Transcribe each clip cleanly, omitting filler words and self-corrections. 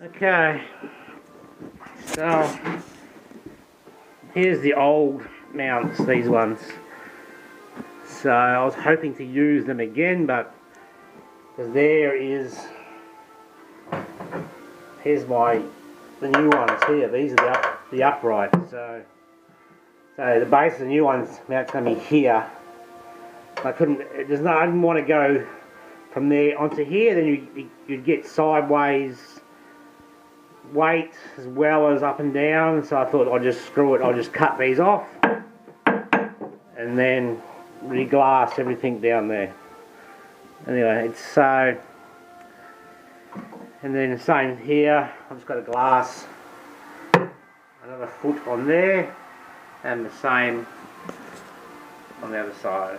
Okay, so here's the old mounts, these ones. So I was hoping to use them again, but because here's the new ones here. These are the upright. So the base of the new ones mount's going to be here. I didn't want to go from there onto here. Then you'd get sideways weight as well as up and down. So I thought I'll just screw it. I'll just cut these off and then re-glass everything down there. Anyway, it's so. And then the same here. I've just got a glass, another foot on there, and the same on the other side.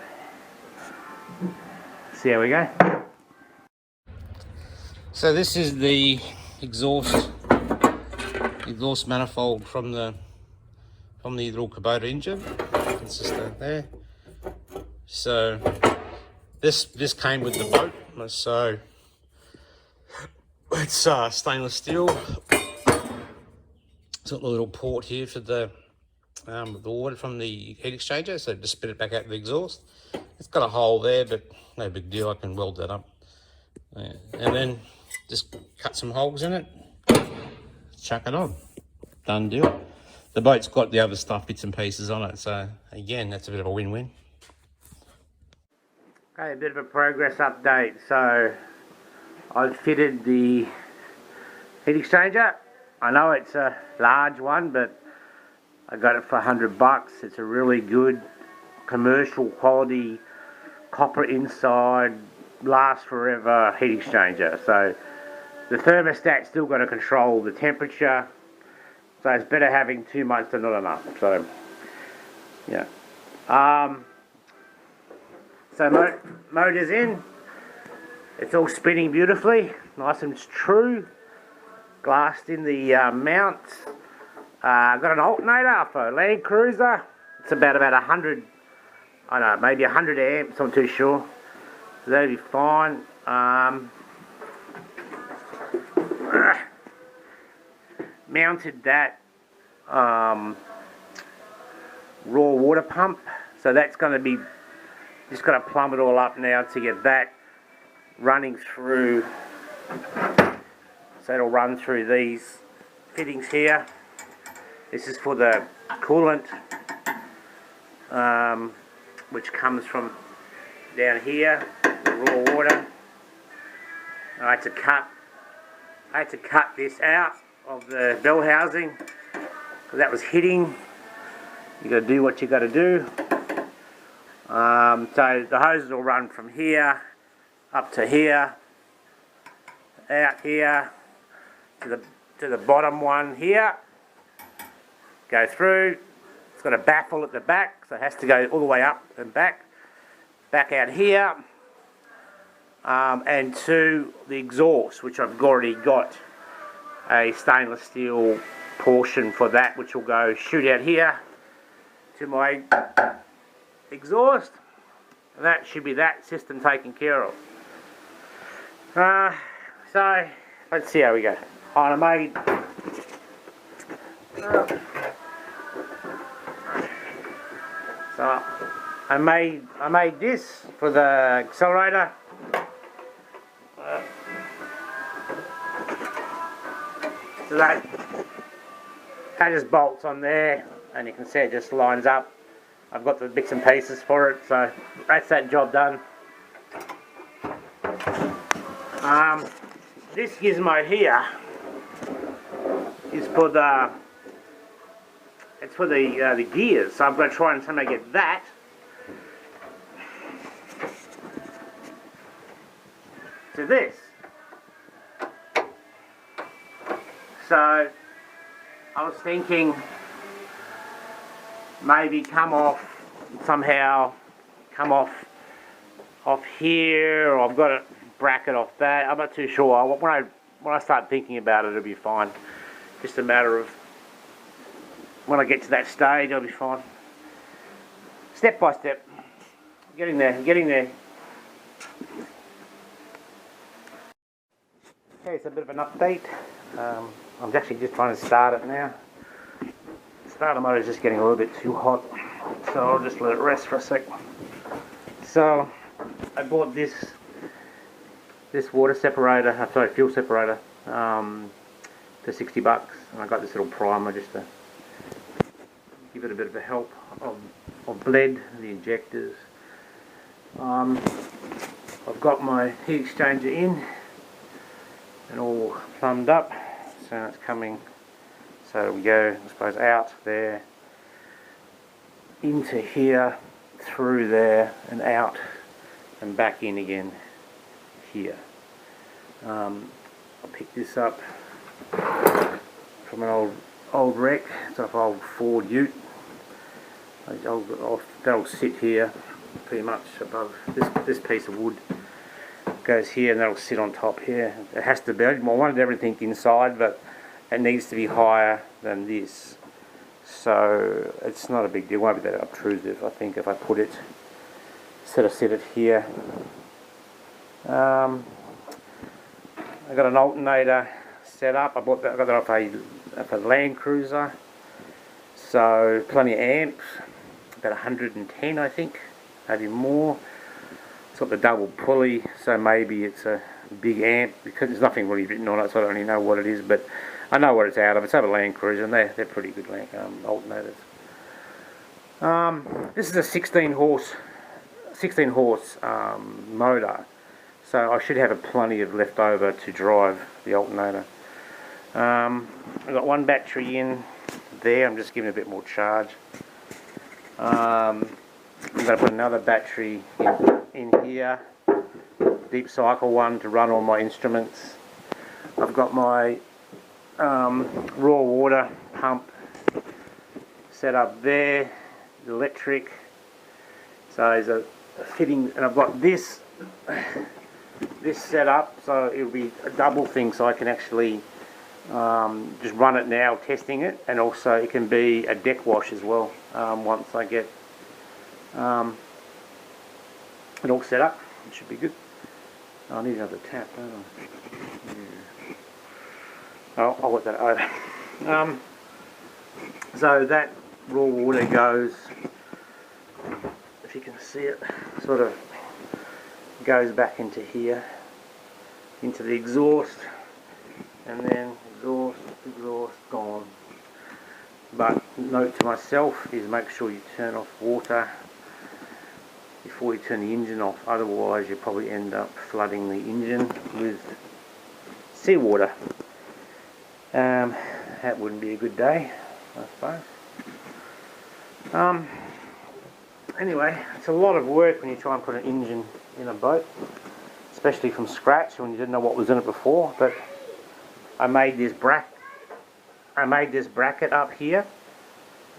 See how we go. So this is the exhaust manifold from the little Kubota engine. It's just there. So this came with the boat. So it's stainless steel. It's got a little port here for the water from the heat exchanger, so just spit it back out the exhaust. It's got a hole there, but no big deal. I can weld that up, and then just cut some holes in it, chuck it on. Done deal. The boat's got the other stuff, bits and pieces on it, so again, that's a bit of a win-win. Okay, a bit of a progress update. So I've fitted the heat exchanger. I know it's a large one, but I got it for $100. It's a really good commercial quality copper inside, lasts forever heat exchanger. So the thermostat's still got to control the temperature. So it's better having too much than not enough. So yeah. So motor's in. It's all spinning beautifully, nice and true. Glassed in the mounts. I've got an alternator for a Land Cruiser. It's about 100, I don't know, maybe 100 amps, I'm not too sure. So that'll be fine. Mounted that raw water pump. So that's going to be, just got to plumb it all up now to get that running through. So it'll run through these fittings here. This is for the coolant, which comes from down here, the raw water. I had to cut this out of the bell housing because that was hitting. You got to do what you got to do. So the hoses will run from here up to here, out here to the bottom one here. Go through. It's got a baffle at the back, so it has to go all the way up and back out here, and to the exhaust, which I've already got a stainless steel portion for that, which will go shoot out here to my exhaust, and that should be that system taken care of. So let's see how we go. I made this for the accelerator. So that just bolts on there, and you can see it just lines up. I've got the bits and pieces for it, so that's that job done. This gizmo here is for the gears, so I'm going to try and somehow get that to this. So I was thinking maybe come off here, or I've got a bracket off that. I'm not too sure. When I start thinking about it, it'll be fine. Just a matter of when I get to that stage, I'll be fine. Step by step. Getting there. Okay, it's a bit of an update. I'm actually just trying to start it now. Starter motor is just getting a little bit too hot, so I'll just let it rest for a sec. So I bought this water separator, sorry, fuel separator, for 60 bucks, and I got this little primer just to give it a bit of a help. I've bled the injectors. I've got my heat exchanger in and all plumbed up, so it's coming. So we go, I suppose, out there, into here, through there, and out, and back in again here. I picked this up from an old wreck. It's an old Ford Ute. That'll sit here, pretty much above this piece of wood. Goes here, and that'll sit on top here. It has to be. I wanted everything inside, but it needs to be higher than this, so it's not a big deal. It won't be that obtrusive. I think if I put it, set it here. I got an alternator set up. I got that off a Land Cruiser, so plenty of amps, about 110 I think, maybe more. It's got the double pulley, so maybe it's a big amp, because there's nothing really written on it, so I don't really know what it is, but I know what it's out of. It's out of Land Cruiser, and they're pretty good alternators. This is a 16 horse motor, so I should have plenty of left over to drive the alternator. I've got one battery in there. I'm just giving it a bit more charge. I'm going to put another battery in here, deep cycle one, to run all my instruments. I've got my raw water pump set up there, electric. So there's a fitting, and I've got this set up, so it'll be a double thing, so I can actually just run it now, testing it, and also it can be a deck wash as well once I get it all set up. It should be good. I need another tap, don't I? Yeah. I'll let that over. So that raw water goes, if you can see it, sort of goes back into here, into the exhaust, and then exhaust, gone. But note to myself is make sure you turn off water before you turn the engine off, otherwise you'll probably end up flooding the engine with seawater. That wouldn't be a good day, I suppose. Anyway, it's a lot of work when you try and put an engine in a boat, especially from scratch when you didn't know what was in it before. But I made this bracket up here.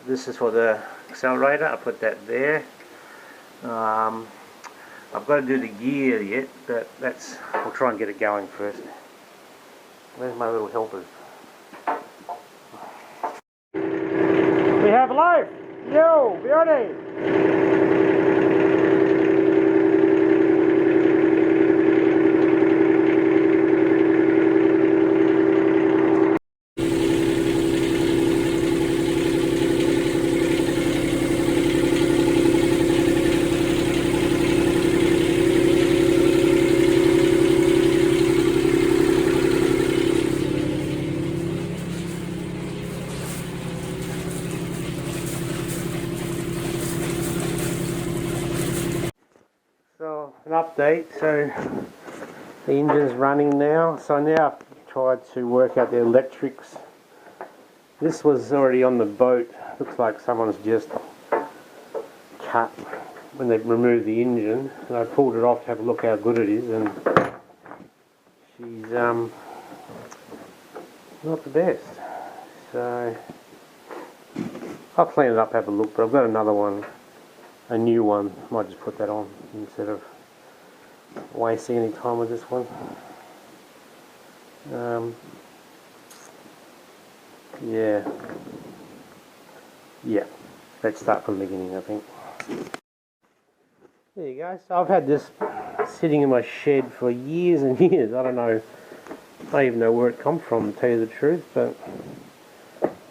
This is for the accelerator. I put that there. I've got to do the gear yet, but we'll try and get it going first. Where's my little helpers? We have life! Yo, beauty! So, an update, so the engine's running now, so now I've tried to work out the electrics. This was already on the boat. Looks like someone's just cut when they removed the engine, and I pulled it off to have a look how good it is, and she's not the best. So I'll clean it up, have a look, but I've got another one, a new one. Might just put that on instead of wasting any time with this one. Yeah, let's start from the beginning, I think. There you go. So I've had this sitting in my shed for years and years. I don't know I don't even know where it come from, to tell you the truth, but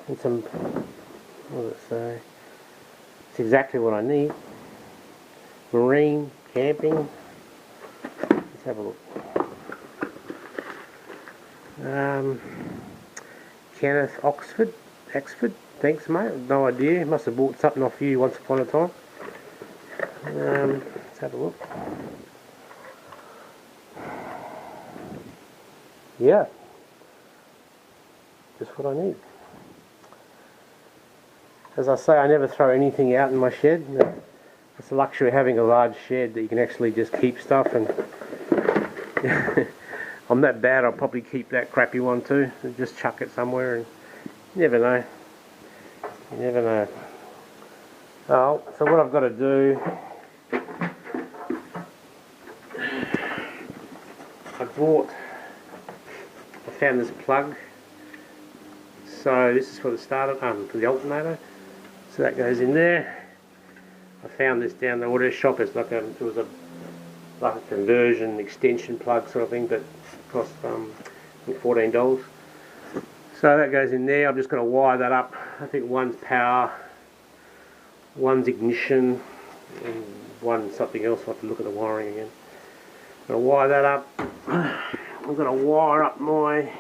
it's some, what does it say? It's exactly what I need. Marine, camping. Let's have a look. Kenneth Oxford, thanks mate, no idea, must have bought something off you once upon a time. Let's have a look. Yeah, just what I need. As I say, I never throw anything out in my shed. It's the luxury of having a large shed that you can actually just keep stuff, and I'm that bad, I'll probably keep that crappy one too and just chuck it somewhere, and you never know. You never know. Oh, so what I've got to do, I found this plug. So this is for the starter, for the alternator. So that goes in there. I found this down the auto shop. It's like it was like a conversion extension plug sort of thing, but cost I think $14. So that goes in there. I'm just going to wire that up. I think one's power, one's ignition, and one's something else. I'll have to look at the wiring again. I'm going to wire that up. I'm going to wire up my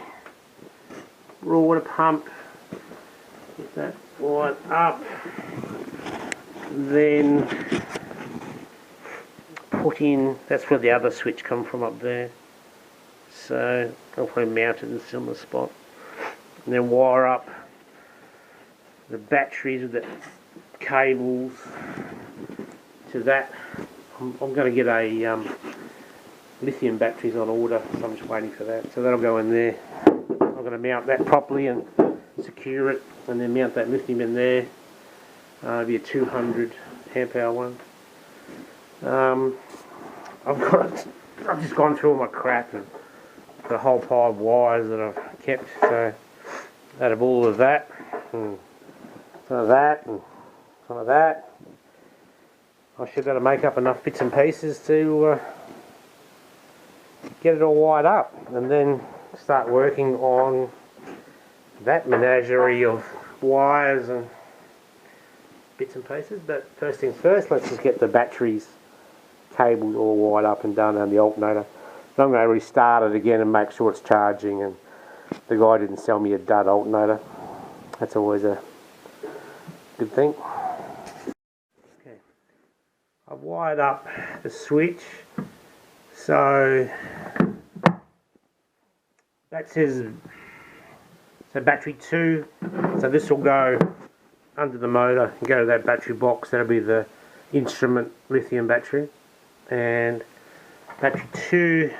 raw water pump. Get that wired up. Then put in, that's where the other switch come from up there. So I'll probably mount it in a similar spot. And then wire up the batteries with the cables to that. I'm going to get a lithium batteries on order, so I'm just waiting for that. So that'll go in there. I'm going to mount that properly and secure it, and then mount that lithium in there. It'll be a 200 amp hour one. I've just gone through all my crap and the whole pile of wires that I've kept. So out of all of that, and some of that, and some of that, I should be able to make up enough bits and pieces to get it all wired up, and then start working on that menagerie of wires and bits and pieces. But first things first, let's just get the batteries cables all wired up and done, and the alternator. I'm going to restart it again and make sure it's charging, and the guy didn't sell me a dud alternator. That's always a good thing. Okay, I've wired up the switch, so that says battery 2, so this will go under the motor and go to that battery box. That'll be the instrument lithium battery, and battery 2,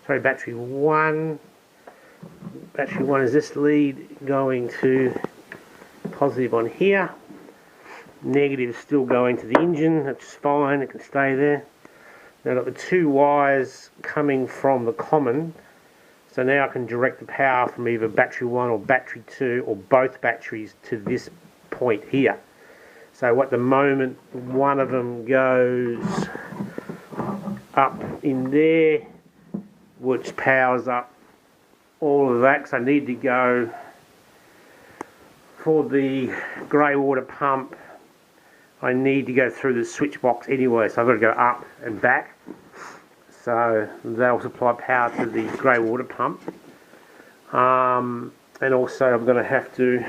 sorry, battery 1 is this lead going to positive on here, negative still going to the engine. That's fine, it can stay there. Now I've got the 2 wires coming from the common, so now I can direct the power from either battery 1 or battery 2 or both batteries to this point here. So at the moment one of them goes up in there, which powers up all of that, because I need to go for the grey water pump. I need to go through the switch box anyway, so I've got to go up and back. So that'll supply power to the grey water pump. And also I'm going to have to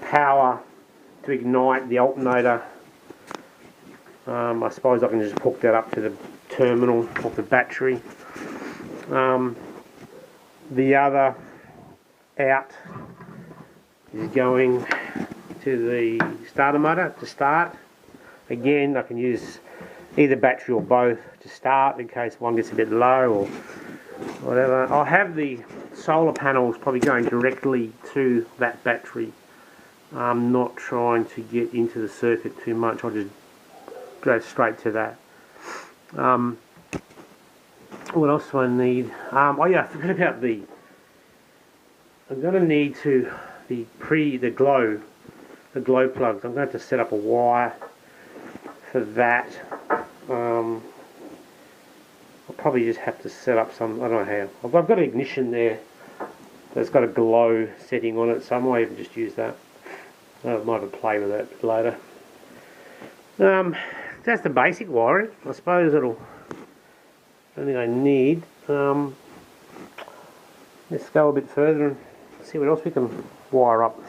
power to ignite the alternator. I suppose I can just hook that up to the terminal of the battery. The other out is going to the starter motor to start. Again, I can use either battery or both to start in case one gets a bit low or whatever. I'll have the solar panels probably going directly to that battery. I'm not trying to get into the circuit too much, I'll just go straight to that. What else do I need? Oh yeah, I forgot about I'm going to need the glow plugs. I'm going to have to set up a wire for that. probably just have to set up some, I don't know how. I've got an ignition there that's got a glow setting on it, so I might even just use that. I might have play with that a bit later. That's the basic wiring. I suppose it'll, I don't think I need. Let's go a bit further and see what else we can wire up.